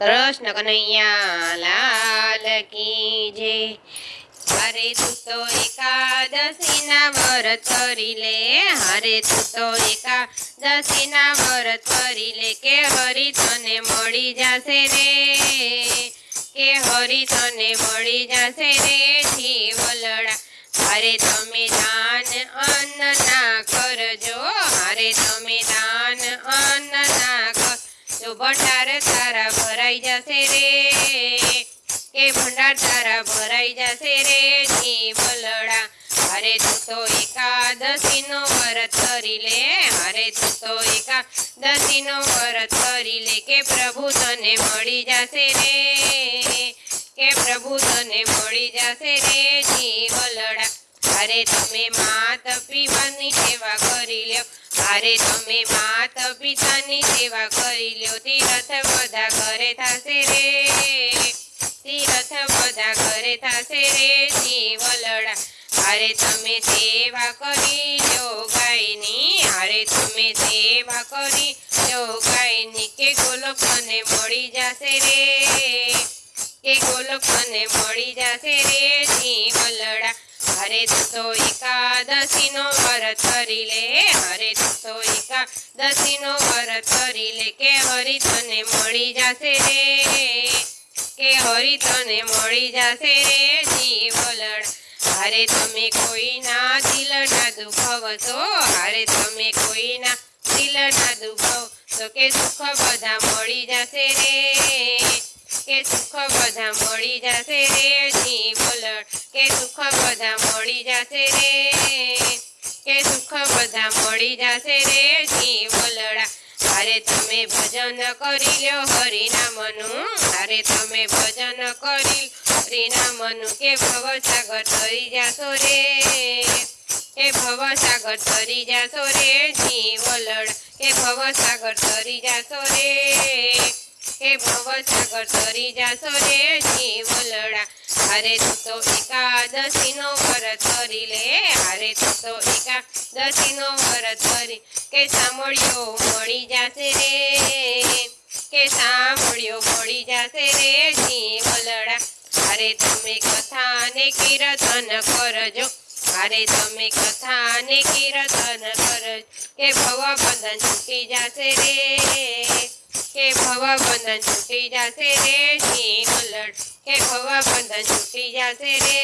કૃષ્ણ કનૈયા લાલ કી જય। હરે તું તો એકાદશીના વ્રત કરી લે, હરે તું તો એકાદશીના વ્રત કરી લે, કે હરિ તને મળી જશે રે, કે હરિ તને મળી જશે રે જીવલડા। હરે તમે દાન અન્ન ના કરજો, હરે તમે દાન અન્ન ના કરજો, ભંડાર તારા ભરાઈ જશે રે, કે ભંડાર તારા ભરાઈ જશે રે જીવલડા। હરે તું તો એકાદશીનો વ્રત કરી લે, હરે તું તો એકાદશીનો વ્રત કરી લે, કે પ્રભુ તને મળી જશે રે, કે પ્રભુ તને મળી જશે રે જીવલડા। હરે તમે માત પિતાની સેવા કરી લ્યો, હરે તમે માત પિતાની સેવા કરી લ્યો, તીરથ બધા ઘરે થશે રે, તીરથ બધા ઘરે થશે રે જીવલડા। હરે તમે સેવા કરી લ્યો ગાયની, હરે તમે સેવા કરી લ્યો ગાયની, કે ગોલોક તને મળી જશે રે, કે ગોલોક તને મળી જશે રે જીવલડા। હરે તું તો એકાદશીનો વ્રત કરી લે, હરે તું તો એકાદશીનો વ્રત કરી લે, કે હરિ તને મળી જશે રે, કે હરિ તને મળી જશે રે જીવલડા। હરે તમે કોઈના દિલના દુખાવશો, હરે તમે કોઈના દિલના દુખાવશો, કે સુખ બધા મળી જશે રે, કે સુખ બધા મળી જશે રે જીવલડા, કે સુખ બધા મળી જશે રે, કે સુખ બધા મળી જશે રે જીવલડા। હરે તમે ભજન કરી લ્યો હરિનામનું, હરે તમે ભજન કરી હરિનામનું, કે ભવસાગર તરી જાશો રે, કે ભવસાગર તરી જાશો રે જીવલડા, કે ભવસાગર તરી જાશો રે, કે ભવસાગર તરી જાશો રે જીવલડા। હરે તું તો એકાદશીનો વ્રત કરી લે, હરે તું તો એકાદશીનો વ્રત કરી, કે સાંભળ્યો મળી જશે રે, કે સાંભળ્યો મળી જશે રે જીવલડા। હરે તમે કથા ને કીર્તન કરજો, હરે તમે કથા ને કીર્તન કરજો, કે ભવબંધન છૂટી જશે રે, કે ભવબંધન છૂટી જશે રે જીવલડા, કે ભવબંધન છૂટી જશે રે,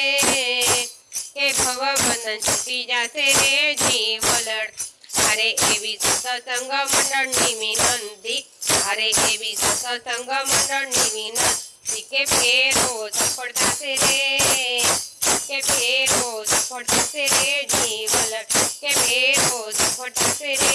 કે ભવબંધન છૂટી જશે રે જીવલડા। હરે એવી સત્સંગ મંડળની વિનંતી, હરે એવી સત્સંગ મંડળની વિનંતી, કે ફેરો સફળ થશે રે, કે ફેરો સફળ થશે રે જીવલડા, કે ફેરો સફળ થશે રે